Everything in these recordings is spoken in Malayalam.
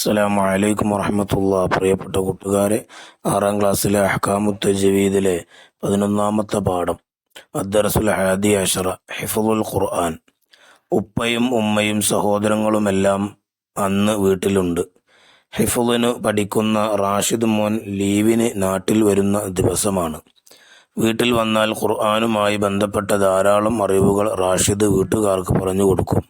അസ്സലാമു അലൈക്കും വറഹ്മത്തുള്ളാഹി. പ്രിയപ്പെട്ട കൂട്ടുകാരെ, 6-ാം ക്ലാസ്സിലെ അഹ്കാമു തജ്വീദിലെ 11-ാമത്തെ പാഠം അദ്ദർസുൽ ഹാദി അശറ ഹിഫ്ളുൽ ഖുർആൻ. ഉപ്പയും ഉമ്മയും സഹോദരങ്ങളുമെല്ലാം അന്ന് വീട്ടിലുണ്ട്. ഹിഫ്ളിന് പഠിക്കുന്ന റാഷിദ് മോൻ ലീവിന് നാട്ടിൽ വരുന്ന ദിവസമാണ്. വീട്ടിൽ വന്നാൽ ഖുർആനുമായി ബന്ധപ്പെട്ട ധാരാളം അറിവുകൾ റാഷിദ് വീട്ടുകാർക്ക് പറഞ്ഞു കൊടുക്കും.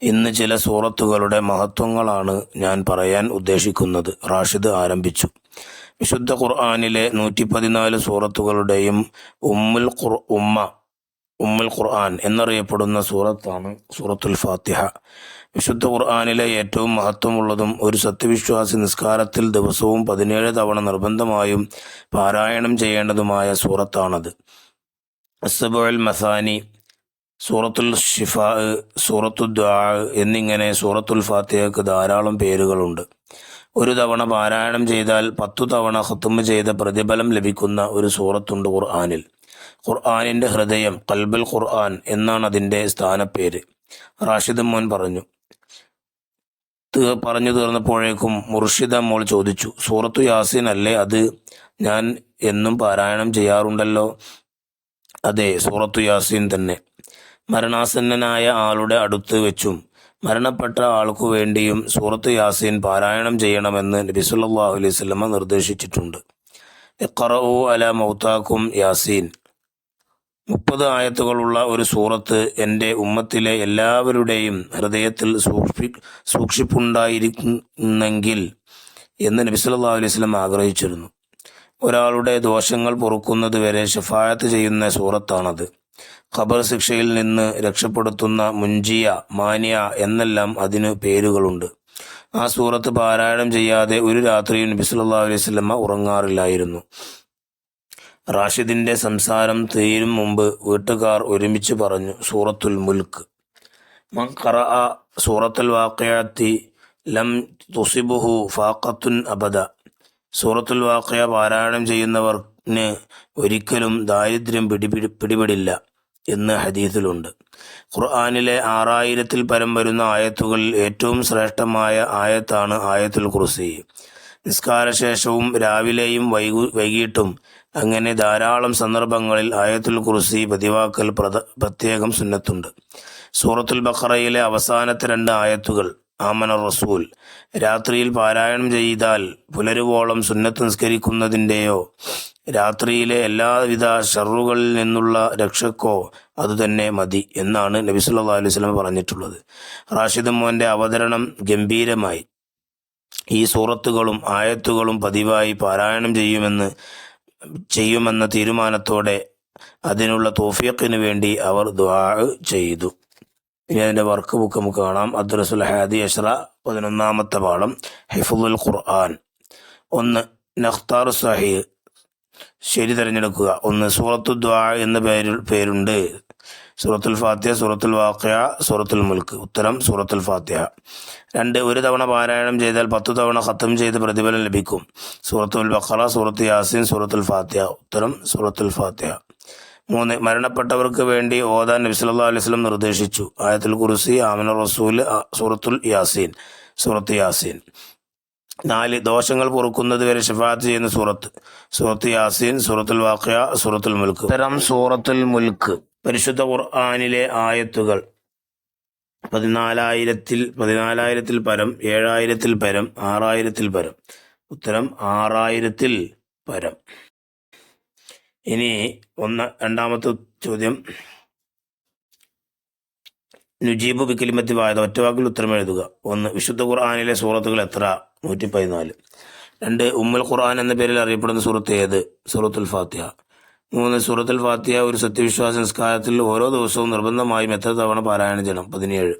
ഇന്ന് ചില സൂറത്തുകളുടെ മഹത്വങ്ങളാണ് ഞാൻ പറയാൻ ഉദ്ദേശിക്കുന്നത്. റാഷിദ് ആരംഭിച്ചു. വിശുദ്ധ ഖുർആനിലെ 114 സൂറത്തുകളുടെയും ഉമ്മുൽ ഖുർആൻ എന്നറിയപ്പെടുന്ന സൂറത്താണ് സൂറത്തുൽ ഫാത്തിഹ. വിശുദ്ധ ഖുർആനിലെ ഏറ്റവും മഹത്വമുള്ളതും ഒരു സത്യവിശ്വാസി നിസ്കാരത്തിൽ ദിവസവും 17 തവണ നിർബന്ധമായും പാരായണം ചെയ്യേണ്ടതുമായ സൂറത്താണത്. അസ്സബുൽ മസാനി, സൂറത്തുൽ ഷിഫാ, സൂറത്തുൽ ദുആ എന്നിങ്ങനെ സൂറത്തുൽ ഫാത്തിഹയ്ക്ക് ധാരാളം പേരുകളുണ്ട്. ഒരു തവണ പാരായണം ചെയ്താൽ 10 തവണ ഖത്മ് ചെയ്ത പ്രതിഫലം ലഭിക്കുന്ന ഒരു സൂറത്തുണ്ട് ഖുർആനിൽ. ഖുർആനിൻ്റെ ഹൃദയം, ഖൽബുൽ ഖുർആൻ എന്നാണ് അതിൻ്റെ സ്ഥാനപ്പേര്. റാഷിദ് മോൻ പറഞ്ഞു തീർന്നപ്പോഴേക്കും മുർഷിദ മോൾ ചോദിച്ചു, സൂറത്തു യാസീൻ അല്ലേ അത്? ഞാൻ എന്നും പാരായണം ചെയ്യാറുണ്ടല്ലോ. അതെ, സൂറത്തു യാസീൻ തന്നെ. മരണാസന്നനായ ആളുടെ അടുത്ത് വെച്ചും മരണപ്പെട്ട ആൾക്കു വേണ്ടിയും സൂറത്ത് യാസീൻ പാരായണം ചെയ്യണമെന്ന് നബി സല്ലല്ലാഹു അലൈഹി വസല്ലം നിർദ്ദേശിച്ചിട്ടുണ്ട്. ഇഖ്റഉ അലാ മൗതാക്കും യാസീൻ. 30 ആയത്തുകളുള്ള ഒരു സൂറത്ത് എൻ്റെ ഉമ്മത്തിലെ എല്ലാവരുടെയും ഹൃദയത്തിൽ സൂക്ഷിപ്പുണ്ടായിരിക്കുന്നെങ്കിൽ എന്ന് നബി സല്ലല്ലാഹു അലൈഹി വസല്ലം ആഗ്രഹിച്ചിരുന്നു. ഒരാളുടെ ദോഷങ്ങൾ പൊറുക്കുന്നത് വരെ ശഫാഅത്ത് ചെയ്യുന്ന സൂറത്താണത്. ഖബർ ശിക്ഷയിൽ നിന്ന് രക്ഷപ്പെടുത്തുന്ന മുൻജിയ, മാനിയ എന്നെല്ലാം അതിന് പേരുകളുണ്ട്. ആ സൂറത്ത് പാരായണം ചെയ്യാതെ ഒരു രാത്രിയും നബി സല്ലല്ലാഹു അലൈഹി വസല്ലം ഉറങ്ങാറില്ലായിരുന്നു. റാഷിദിന്റെ സംസാരം തീരും മുമ്പ് വീട്ടുകാർ ഒരുമിച്ച് പറഞ്ഞു, സൂറത്തുൽ മുൽക്ക്. മൻ ഖറഅ സൂറത്തുൽ വാഖിഅത്തി ലം തുസിബുഹു ഫാഖത്തുൻ അബദ. സൂറത്തുൽ വാഖിഅ പാരായണം ചെയ്യുന്നവർക്ക് ഒരിക്കലും ദാരിദ്ര്യം പിടിപെടില്ല എന്ന് ഹദീസിലുണ്ട്. ഖുർആനിലെ 6000-ൽ പരം വരുന്ന ആയത്തുകളിൽ ഏറ്റവും ശ്രേഷ്ഠമായ ആയത്താണ് ആയത്തുൽ കുർസി. നിസ്കാരശേഷവും രാവിലെയും വൈകിട്ടും അങ്ങനെ ധാരാളം സന്ദർഭങ്ങളിൽ ആയത്തുൽ കുർസി പതിവാക്കൽ പ്രത്യേകം സുന്നത്തുണ്ട്. സൂറത്തുൽ ബഖറയിലെ അവസാനത്തെ 2 ആയത്തുകൾ ആമന റസൂൽ രാത്രിയിൽ പാരായണം ചെയ്താൽ പുലരുവോളം സുന്നത്ത് നിസ്കരിക്കുന്നതിൻ്റെയോ രാത്രിയിലെ എല്ലാവിധ ഷർറുകളിൽ നിന്നുള്ള രക്ഷക്കോ അതുതന്നെ മതി എന്നാണ് നബി സല്ലല്ലാഹു അലൈഹി വസല്ലം പറഞ്ഞിട്ടുള്ളത്. റാഷിദ് മോൻ്റെ അവതരണം ഗംഭീരമായി. ഈ സൂറത്തുകളും ആയത്തുകളും പതിവായി പാരായണം ചെയ്യുമെന്ന തീരുമാനത്തോടെ അതിനുള്ള തൗഫീഖിന് വേണ്ടി അവർ ദുആ ചെയ്തു. ഇനി അതിൻ്റെ വർക്ക് ബുക്ക് നമുക്ക് കാണാം. അദ്ദർസുൽ ഹാദി അശറ 11-ാമത്തെ പാഠം ഹിഫ്ളുൽ ഖുർആൻ. 1. നഖ്താറു സഹീഹ്, ശരി തിരഞ്ഞെടുക്കുക. 1. സൂറത്തു ദുആ എന്ന പേരുണ്ട്. സൂറത്തുൽ ഫാത്തിഹ, സൂറത്തുൽ വാഖിഅ, സൂറത്തുൽ മുൽക്ക്. ഉത്തരം സൂറത്തുൽ ഫാത്തിഹ. 2. ഒരു തവണ പാരായണം ചെയ്താൽ 10 തവണ ഖത്ം ചെയ്ത് പ്രതിഫലം ലഭിക്കും. സൂറത്തുൽ ബഖറ, സൂറത്ത് യാസീൻ, സൂറത്തുൽ ഫാത്തിഹ. ഉത്തരം സൂറത്തുൽ ഫാത്തിഹ. 3. മരണപ്പെട്ടവർക്ക് വേണ്ടി ഓതാൻ നബി സല്ലല്ലാഹു അലൈഹി വസല്ലം നിർദ്ദേശിച്ചു. ആയത്തുൽ കുർസി, ആമന റസൂൽ, സൂറത്തുൽ യാസീൻ, സൂറത്ത് യാസീൻ. 4. ദോഷങ്ങൾ പൊറുക്കുന്നത് വരെ ശഫാഅത്ത് ചെയ്യുന്ന സൂറത്ത് യാസീൻ, സൂറത്തുൽ വാഖിഅ, സൂറത്തുൽ മുൽക്ക്. ഉത്തരം സൂറത്തുൽ മുൽക്ക്. പരിശുദ്ധ ഖുർആനിലെ ആയത്തുകൾ 14,000-ൽ പരം, 7,000-ൽ പരം, 6,000-ൽ പരം. ഉത്തരം 6,000-ൽ പരം. ഇനി 2-ാമത്തെ ചോദ്യം, നുജീബു ബികലിമത്തി വാഹിദ, ഒറ്റവാക്കിൽ ഉത്തരം എഴുതുക. 1. വിശുദ്ധ ഖുർആനിലെ സൂറത്തുകൾ എത്ര? 114. 2. ഉമ്മുൽ ഖുർആൻ എന്ന പേരിൽ അറിയപ്പെടുന്ന സൂറത്ത് ഏത്? സൂറത്തുൽ ഫാത്തിഹ. 3. സൂറത്തുൽ ഫാത്തിഹ ഒരു സത്യവിശ്വാസ നിസ്കാരത്തിൽ ഓരോ ദിവസവും നിർബന്ധമായും എത്ര തവണ പാരായണം ചെയ്യണം? 17.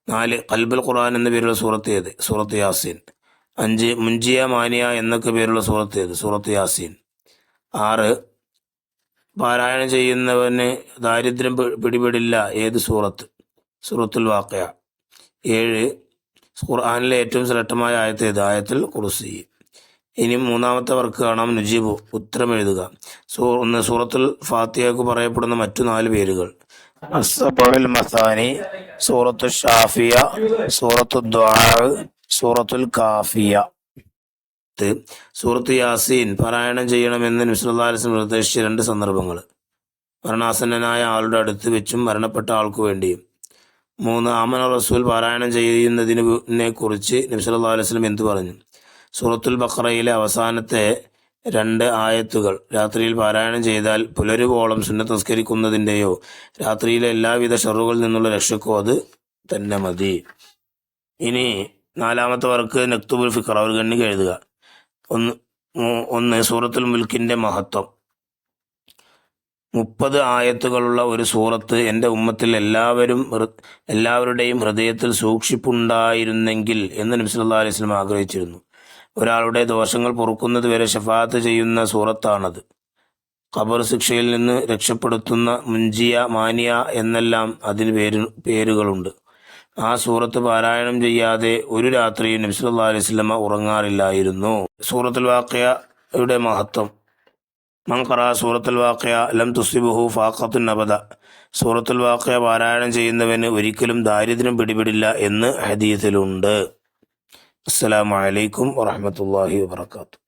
4. ഖൽബുൽ ഖുർആൻ എന്ന പേരുള്ള സൂറത്ത് ഏത്? സൂറത്ത് യാസീൻ. 5. മുൻജിയ, മാനിയ എന്നൊക്കെ പേരുള്ള സൂറത്ത് ഏത്? സൂറത്ത് യാസീൻ. 6. പാരായണം ചെയ്യുന്നവന് ദാരിദ്ര്യം പിടിപെടില്ല ഏത് സൂറത്ത്? സൂറത്തുൽ വാഖിഅ. 7. ഖുർആനിലെ ഏറ്റവും ശ്രേഷ്ഠമായ ആയത്ത് ഏത്? ആയത്തുൽ കുർസി. ഇനി 3-ാമത്തെ വർക്ക് കാണാം. നുജീബു, ഉത്തരം എഴുതുക. 1. സൂറത്തുൽ ഫാത്തിഹയ്ക്ക് പറയപ്പെടുന്ന മറ്റു 4 പേരുകൾ: അസ്സബഉൽ മസാനി, സൂറത്തു ഷാഫിയ, സൂറത്തു ദുആ, സൂറത്തുൽ കാഫിയ. സൂറത്ത് യാസീൻ പാരായണം ചെയ്യണമെന്ന് നബി സല്ലല്ലാഹു അലൈഹി വസല്ലം നിർദ്ദേശിച്ച 2 സന്ദർഭങ്ങൾ: മരണാസന്നനായ ആളുടെ അടുത്ത് വെച്ചും മരണപ്പെട്ട ആൾക്കു വേണ്ടിയും. 3. ആമന റസൂൽ പാരായണം ചെയ്യുന്നതിനെ കുറിച്ച് നബി സല്ലല്ലാഹു അലൈഹി വസല്ലം എന്തു പറഞ്ഞു? സൂറത്തുൽ ബഖറയിലെ അവസാനത്തെ 2 ആയത്തുകൾ രാത്രിയിൽ പാരായണം ചെയ്താൽ പുലരുവോളം സുന്നത്ത് നിസ്കരിക്കുന്നതിൻ്റെയോ രാത്രിയിലെ എല്ലാവിധ ഷറുകളിൽ നിന്നുള്ള രക്ഷക്കോ അത് തന്നെ മതി. ഇനി 4-ാമത്തെ വർക്ക് നക്തുബുൽ ഫിഖറ, ഒരു ഗണ്ണിക എഴുതുക. 1 സൂറത്തുൽ മുൽക്കിൻ്റെ മഹത്വം. 30 ആയത്തുകളുള്ള ഒരു സൂറത്ത് എൻ്റെ ഉമ്മത്തിൽ എല്ലാവരുടെയും ഹൃദയത്തിൽ സൂക്ഷിപ്പുണ്ടായിരുന്നെങ്കിൽ എന്ന് നബി സല്ലല്ലാഹു അലൈഹി വസല്ലം ആഗ്രഹിച്ചിരുന്നു. ഒരാളുടെ ദോഷങ്ങൾ പൊറുക്കുന്നത് വരെ ശഫാഅത്ത് ചെയ്യുന്ന സൂറത്താണത്. ഖബർ ശിക്ഷയിൽ നിന്ന് രക്ഷപ്പെടുത്തുന്ന മുൻജിയ, മാനിയ എന്നെല്ലാം അതിന് പേരുകളുണ്ട്. ആ സൂറത്ത് പാരായണം ചെയ്യാതെ ഒരു രാത്രിയും നബി സല്ലല്ലാഹു അലൈഹി വസല്ലം ഉറങ്ങാറില്ലായിരുന്നു. സൂറത്തുൽ വാഖിഅയുടെ മഹത്വം. മൻ ഖറഅ സൂറത്തുൽ വാഖിഅ ലം തുസിബുഹു ഫാഖത്തുൻ അബദ. സൂറത്തുൽ വാഖിഅ പാരായണം ചെയ്യുന്നവന് ഒരിക്കലും ദാരിദ്ര്യം പിടിപെടില്ല എന്ന് ഹദീസിലുണ്ട്. അസ്സലാമു അലൈക്കും വറഹ്മത്തുള്ളാഹി വബറകാതുഹു.